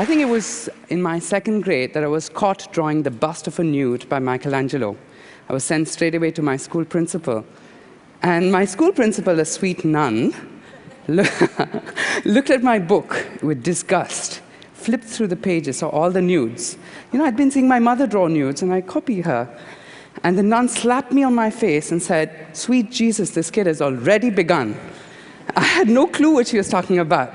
I think it was in my second grade that I was caught drawing the bust of a nude by Michelangelo. I was sent straight away to my school principal. And my school principal, a sweet nun, looked at my book with disgust, flipped through the pages, saw all the nudes. You know, I'd been seeing my mother draw nudes, and I copied her. And the nun slapped me on my face and said, "Sweet Jesus, this kid has already begun." I had no clue what she was talking about,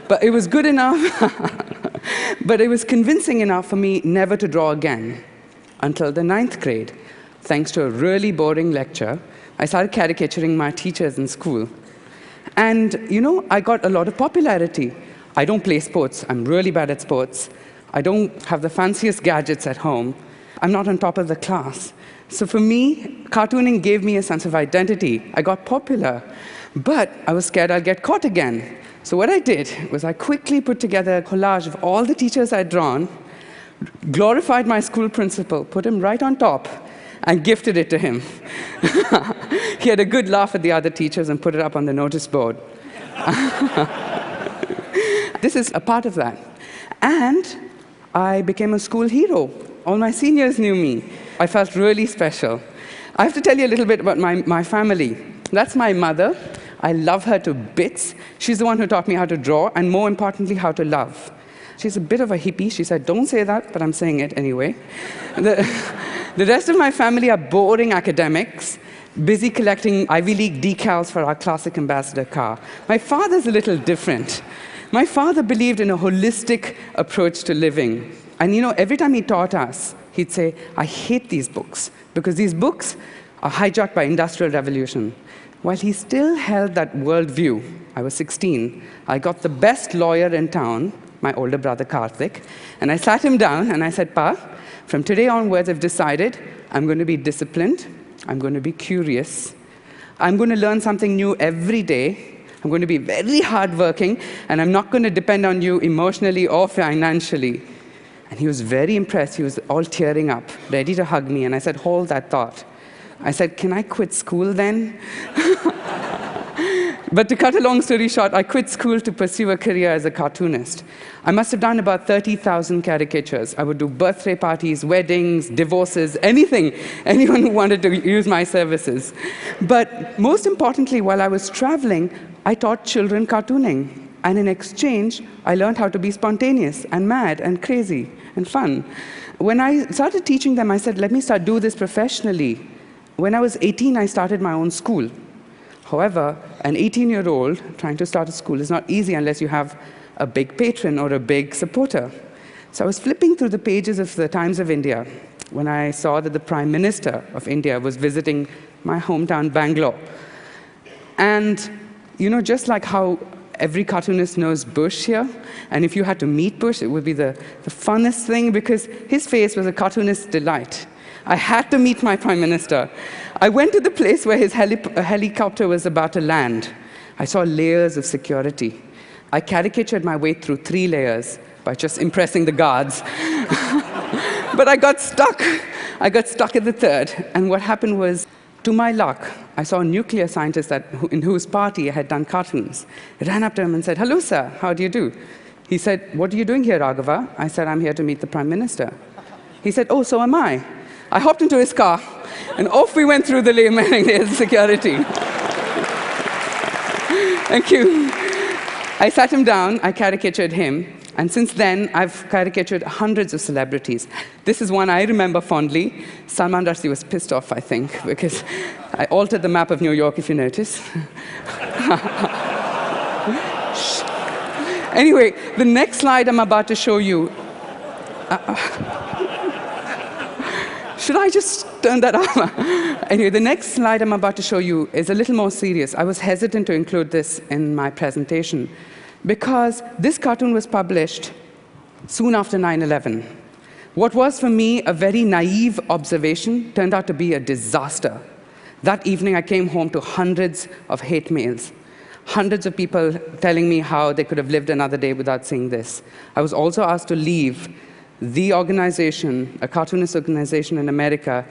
but it was good enough. But it was convincing enough for me never to draw again until the 9th grade. Thanks to a really boring lecture, I started caricaturing my teachers in school. And, you know, I got a lot of popularity. I don't play sports. I'm really bad at sports. I don't have the fanciest gadgets at home. I'm not on top of the class. So for me, cartooning gave me a sense of identity. I got popular. But I was scared I'd get caught again. So what I did was I quickly put together a collage of all the teachers I'd drawn, glorified my school principal, put him right on top, and gifted it to him. He had a good laugh at the other teachers and put it up on the notice board. This is a part of that. And I became a school hero. All my seniors knew me. I felt really special. I have to tell you a little bit about my family. That's my mother. I love her to bits. She's the one who taught me how to draw, and more importantly, how to love. She's a bit of a hippie. She said, "Don't say that," but I'm saying it anyway. The rest of my family are boring academics, busy collecting Ivy League decals for our classic ambassador car. My father's a little different. My father believed in a holistic approach to living. And you know, every time he taught us, he'd say, "I hate these books, because these books are hijacked by Industrial Revolution." While he still held that worldview, I was 16, I got the best lawyer in town, my older brother Karthik, and I sat him down and I said, "Pa, from today onwards, I've decided I'm going to be disciplined, I'm going to be curious, I'm going to learn something new every day, I'm going to be very hardworking, and I'm not going to depend on you emotionally or financially." And he was very impressed. He was all tearing up, ready to hug me, and I said, "Hold that thought." I said, "Can I quit school then?" But to cut a long story short, I quit school to pursue a career as a cartoonist. I must have done about 30,000 caricatures. I would do birthday parties, weddings, divorces, anything, anyone who wanted to use my services. But most importantly, while I was traveling, I taught children cartooning. And in exchange, I learned how to be spontaneous and mad and crazy and fun. When I started teaching them, I said, "Let me start do this professionally." When I was 18, I started my own school. However, an 18-year-old trying to start a school is not easy unless you have a big patron or a big supporter. So I was flipping through the pages of the Times of India when I saw that the Prime Minister of India was visiting my hometown, Bangalore. And, you know, just like how every cartoonist knows Bush here, and if you had to meet Bush, it would be the funnest thing, because his face was a cartoonist's delight. I had to meet my Prime Minister. I went to the place where his helicopter was about to land. I saw layers of security. I caricatured my way through 3 layers by just impressing the guards. But I got stuck. I got stuck at the 3rd. And what happened was, to my luck, I saw a nuclear scientist in whose party I had done cartoons. I ran up to him and said, "Hello, sir. How do you do?" He said, "What are you doing here, Raghava?" I said, "I'm here to meet the Prime Minister." He said, "Oh, so am I." I hopped into his car, and off we went through the layers of security. Thank you. I sat him down, I caricatured him, and since then, I've caricatured hundreds of celebrities. This is one I remember fondly. Salman Rushdie was pissed off, I think, because I altered the map of New York, if you notice. Anyway, the next slide I'm about to show you. Should I just turn that off? Anyway, the next slide I'm about to show you is a little more serious. I was hesitant to include this in my presentation because this cartoon was published soon after 9/11. What was for me a very naive observation turned out to be a disaster. That evening, I came home to hundreds of hate mails, hundreds of people telling me how they could have lived another day without seeing this. I was also asked to leave the organization, a cartoonist organization in America,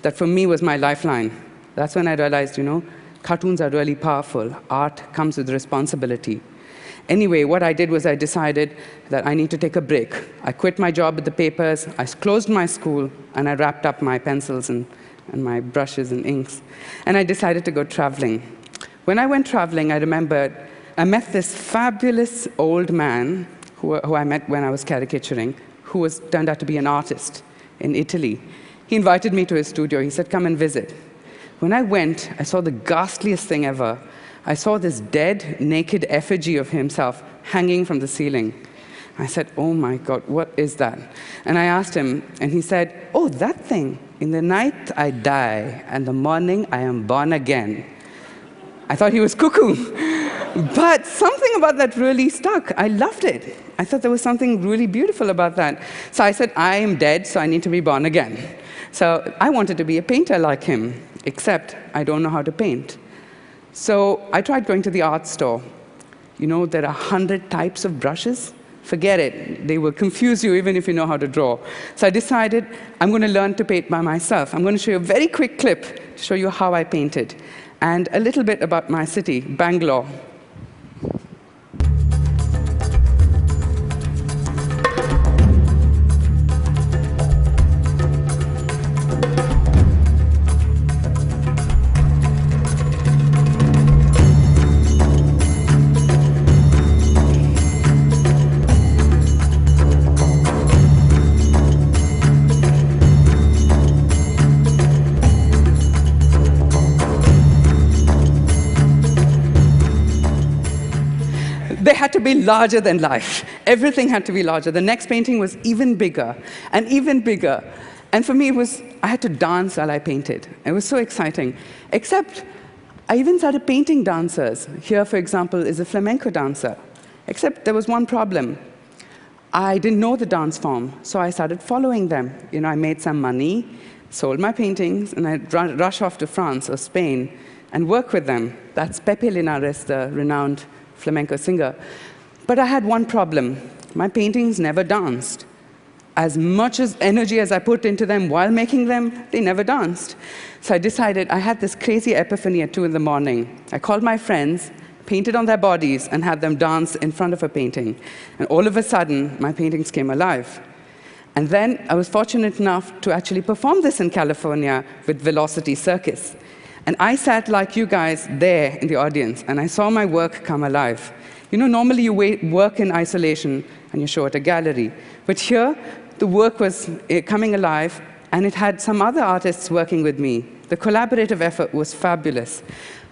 that for me was my lifeline. That's when I realized, you know, cartoons are really powerful. Art comes with responsibility. Anyway, what I did was I decided that I need to take a break. I quit my job at the papers, I closed my school, and I wrapped up my pencils and my brushes and inks. And I decided to go traveling. When I went traveling, I remembered I met this fabulous old man who I met when I was caricaturing, who turned out to be an artist in Italy. He invited me to his studio. He said, come and visit. When I went, I saw the ghastliest thing ever. I saw this dead, naked effigy of himself hanging from the ceiling. I said, oh my God, what is that? And I asked him, and he said, oh, that thing. In the night I die, and the morning I am born again. I thought he was cuckoo. But something about that really stuck. I loved it. I thought there was something really beautiful about that. So I said, I am dead, so I need to be born again. So I wanted to be a painter like him, except I don't know how to paint. So I tried going to the art store. You know, there are 100 types of brushes. Forget it. They will confuse you even if you know how to draw. So I decided I'm going to learn to paint by myself. I'm going to show you a very quick clip to show you how I painted, and a little bit about my city, Bangalore. They had to be larger than life. Everything had to be larger. The next painting was even bigger, and even bigger. And for me, I had to dance while I painted. It was so exciting. Except, I even started painting dancers. Here, for example, is a flamenco dancer. Except there was one problem. I didn't know the dance form, so I started following them. You know, I made some money, sold my paintings, and I'd rush off to France or Spain and work with them. That's Pepe Linares, the renowned flamenco singer. But I had one problem. My paintings never danced. As much as energy as I put into them while making them, they never danced. So I decided, I had this crazy epiphany at 2 in the morning. I called my friends, painted on their bodies, and had them dance in front of a painting. And all of a sudden, my paintings came alive. And then I was fortunate enough to actually perform this in California with Velocity Circus. And I sat like you guys there in the audience, and I saw my work come alive. You know, normally you work in isolation and you show at a gallery. But here, the work was coming alive, and it had some other artists working with me. The collaborative effort was fabulous.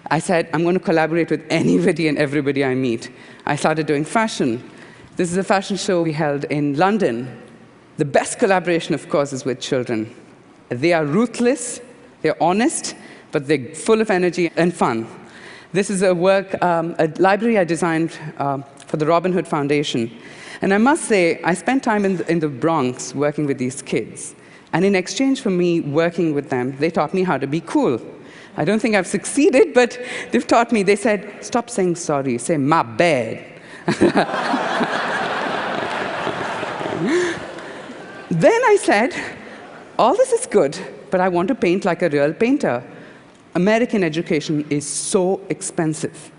I said, I'm going to collaborate with anybody and everybody I meet. I started doing fashion. This is a fashion show we held in London. The best collaboration, of course, is with children. They are ruthless, they're honest, but they're full of energy and fun. This is a library I designed for the Robin Hood Foundation. And I must say, I spent time in the Bronx working with these kids. And in exchange for me working with them, they taught me how to be cool. I don't think I've succeeded, but they've taught me. They said, stop saying sorry, say my bad. Then I said, all this is good, but I want to paint like a real painter. American education is so expensive.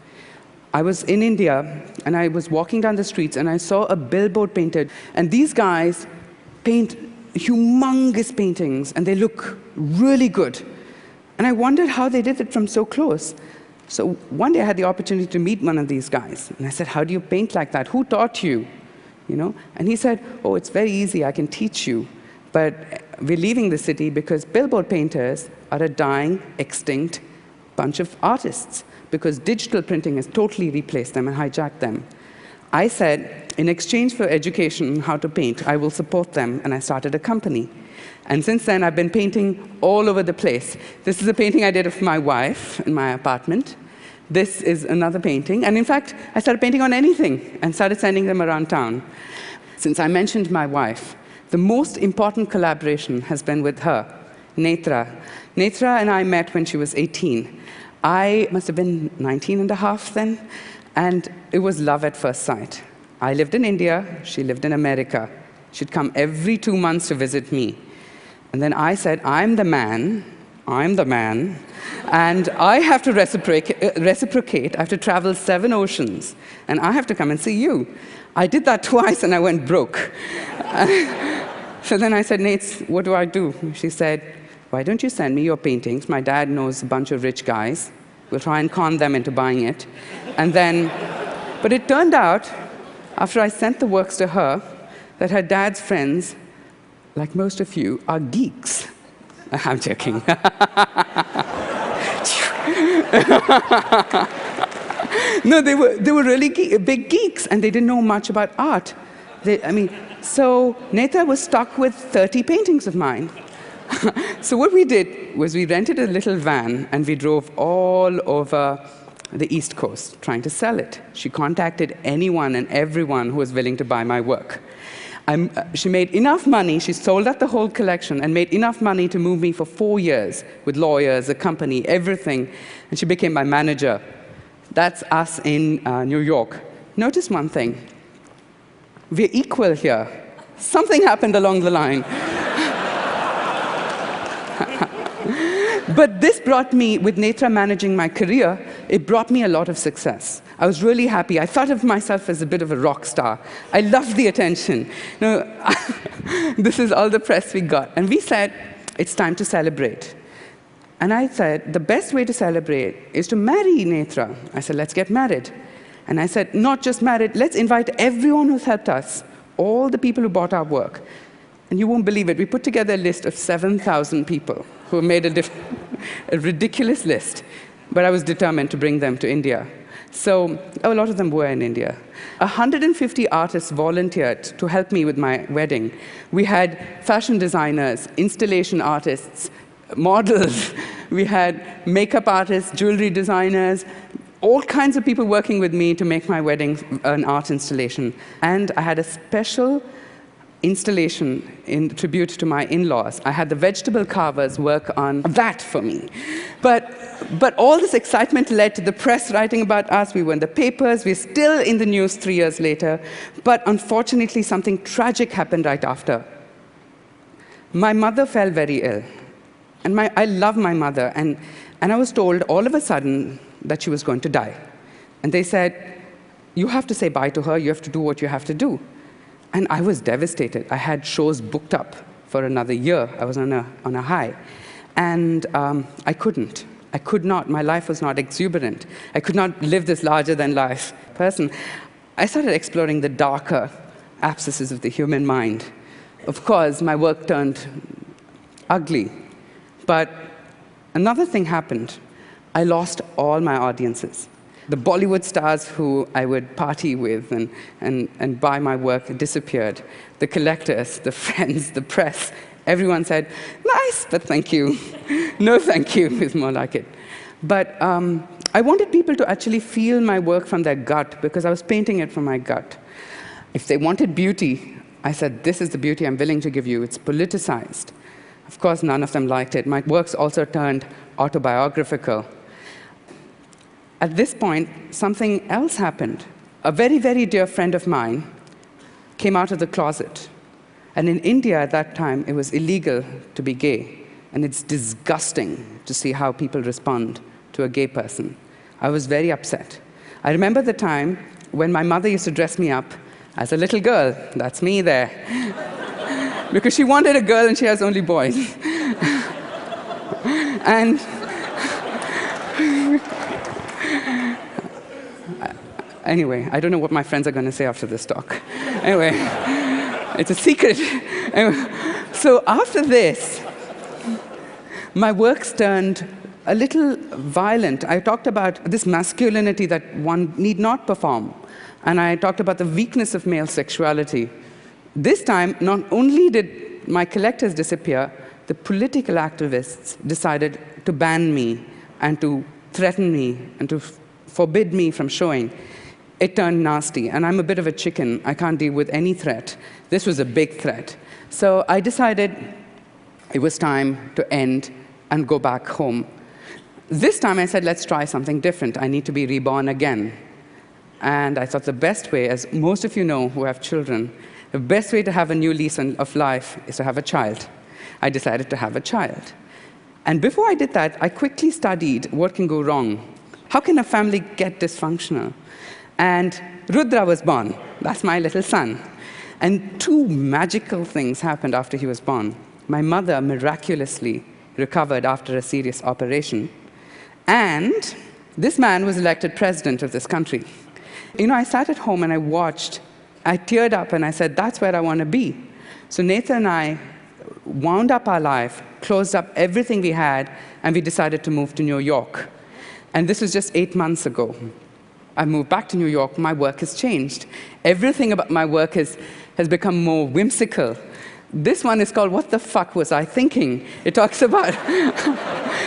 I was in India, and I was walking down the streets, and I saw a billboard painted. And these guys paint humongous paintings, and they look really good. And I wondered how they did it from so close. So one day I had the opportunity to meet one of these guys. And I said, how do you paint like that? Who taught you? You know? And he said, oh, it's very easy. I can teach you. But we're leaving the city because billboard painters are a dying, extinct bunch of artists, because digital printing has totally replaced them and hijacked them. I said, in exchange for education on how to paint, I will support them, and I started a company. And since then, I've been painting all over the place. This is a painting I did of my wife in my apartment. This is another painting. And in fact, I started painting on anything and started sending them around town. Since I mentioned my wife, the most important collaboration has been with her, Netra. Netra and I met when she was 18. I must have been 19 and a half then, and it was love at first sight. I lived in India, she lived in America. She'd come every 2 months to visit me. And then I said, I'm the man, I'm the man, and I have to reciprocate. I have to travel 7 oceans, and I have to come and see you. I did that twice, and I went broke. So then I said, Nate, what do I do? She said, why don't you send me your paintings? My dad knows a bunch of rich guys. We'll try and con them into buying it. And then, but it turned out, after I sent the works to her, that her dad's friends, like most of you, are geeks. I'm joking. No, they were really big geeks, and they didn't know much about art. So Netra was stuck with 30 paintings of mine. So what we did was we rented a little van, and we drove all over the East Coast trying to sell it. She contacted anyone and everyone who was willing to buy my work. She made enough money, she sold out the whole collection, and made enough money to move me for 4 years with lawyers, a company, everything, and she became my manager. That's us in New York. Notice one thing. We're equal here. Something happened along the line. But this brought me, with Netra managing my career, it brought me a lot of success. I was really happy. I thought of myself as a bit of a rock star. I loved the attention. This is all the press we got. And we said, it's time to celebrate. And I said, the best way to celebrate is to marry Netra. I said, let's get married. And I said, not just married, let's invite everyone who's helped us, all the people who bought our work. And you won't believe it, we put together a list of 7,000 people who made a ridiculous list. But I was determined to bring them to India. So a lot of them were in India. 150 artists volunteered to help me with my wedding. We had fashion designers, installation artists, models. We had makeup artists, jewelry designers, all kinds of people working with me to make my wedding an art installation. And I had a special installation in tribute to my in-laws. I had the vegetable carvers work on that for me. But all this excitement led to the press writing about us. We were in the papers. We're still in the news 3 years later. But unfortunately, something tragic happened right after. My mother fell very ill. And I love my mother. And I was told all of a sudden that she was going to die. And they said, you have to say bye to her. You have to do what you have to do. And I was devastated. I had shows booked up for another year. I was on a high. And I couldn't. I could not. My life was not exuberant. I could not live this larger-than-life person. I started exploring the darker abscesses of the human mind. Of course, my work turned ugly. But another thing happened. I lost all my audiences. The Bollywood stars who I would party with and buy my work disappeared. The collectors, the friends, the press, everyone said, nice, but thank you. No thank you is more like it. But I wanted people to actually feel my work from their gut, because I was painting it from my gut. If they wanted beauty, I said, this is the beauty I'm willing to give you. It's politicized. Of course, none of them liked it. My works also turned autobiographical. At this point, something else happened. A very, very dear friend of mine came out of the closet. And in India at that time, it was illegal to be gay. And it's disgusting to see how people respond to a gay person. I was very upset. I remember the time when my mother used to dress me up as a little girl. That's me there. Because she wanted a girl and she has only boys. And anyway, I don't know what my friends are going to say after this talk. Anyway, it's a secret. Anyway, so after this, my works turned a little violent. I talked about this masculinity that one need not perform. And I talked about the weakness of male sexuality. This time, not only did my collectors disappear, the political activists decided to ban me and to threaten me and to forbid me from showing. It turned nasty, and I'm a bit of a chicken. I can't deal with any threat. This was a big threat. So I decided it was time to end and go back home. This time I said, let's try something different. I need to be reborn again. And I thought the best way, as most of you know who have children, the best way to have a new lease of life is to have a child. I decided to have a child. And before I did that, I quickly studied what can go wrong. How can a family get dysfunctional? And Rudra was born. That's my little son. And two magical things happened after he was born. My mother miraculously recovered after a serious operation. And this man was elected president of this country. You know, I sat at home and I watched. I teared up and I said, that's where I want to be. So Netha and I wound up our life, closed up everything we had, and we decided to move to New York. And this was just 8 months ago. I moved back to New York. My work has changed. Everything about my work has become more whimsical. This one is called What the Fuck Was I Thinking? It talks about,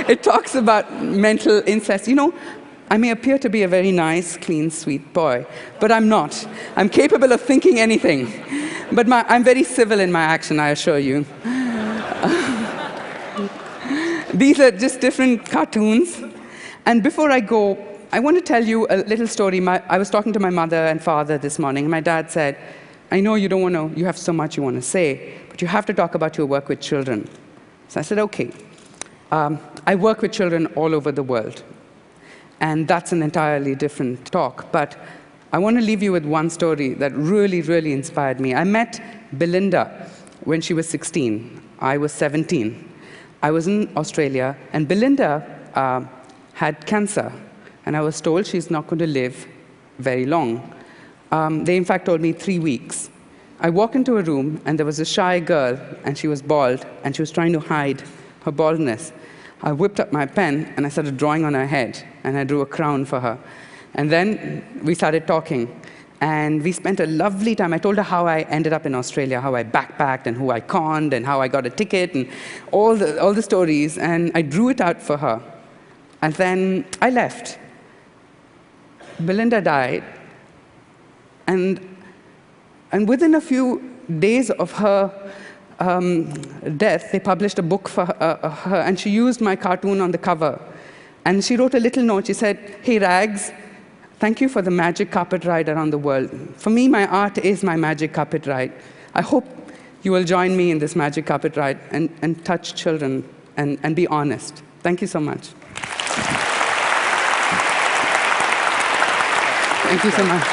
it talks about mental incest. You know, I may appear to be a very nice, clean, sweet boy, but I'm not. I'm capable of thinking anything. But I'm very civil in my action, I assure you. These are just different cartoons. And before I go, I want to tell you a little story. I was talking to my mother and father this morning. My dad said, I know you don't want to, you have so much you want to say, but you have to talk about your work with children. So I said, okay. I work with children all over the world. And that's an entirely different talk. But I want to leave you with one story that really, really inspired me. I met Belinda when she was 16. I was 17. I was in Australia, and Belinda had cancer. And I was told she's not going to live very long. They, in fact, told me 3 weeks. I walked into a room, and there was a shy girl, and she was bald, and she was trying to hide her baldness. I whipped up my pen, and I started drawing on her head, and I drew a crown for her. And then we started talking, and we spent a lovely time. I told her how I ended up in Australia, how I backpacked, and who I conned, and how I got a ticket, and all the stories, and I drew it out for her. And then I left. Belinda died, and within a few days of her death, they published a book for her, and she used my cartoon on the cover. And she wrote a little note. She said, hey, Rags, thank you for the magic carpet ride around the world. For me, my art is my magic carpet ride. I hope you will join me in this magic carpet ride and touch children and be honest. Thank you so much. Thank you so much.